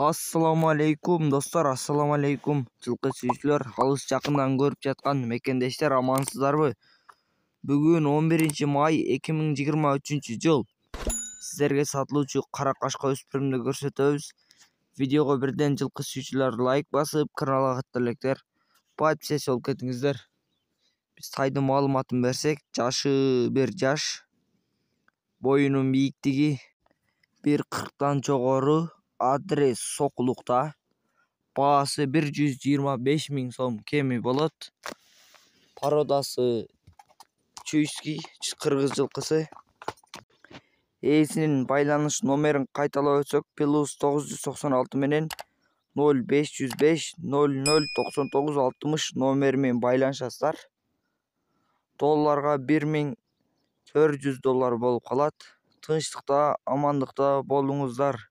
Assalamu alaikum dostlar, assalamu alaikum жылқы сүйүүчүлөр, алыс жакындан көрүп жаткан мекендештер, амансыздарбы? Бүгүн 11 май 2023 жыл. Сиздерге сатылуучу кара кашка өспүрүмдү көрсөтөбүз. Видеого бирден жылқы сүйүүчүлөр лайк басып, каналга каттап электер подписчи болуп кетиңиздер. Биз тайдын маалыматын берсек, жашы 1 жаш, боюнун бийиктиги 1,40 жогору, адрес Сокулукта, баасы 125 000 сом кеми болот. Породасы чуйский, кыргыз жылкысы. Ээсинин байланыш номерин кайталап өтсөк, +996 менен 0505 009960 номери менен байланышасыздар. Долларга $1400 болуп калат. Тынчтыкта, амандыкта болуңуздар.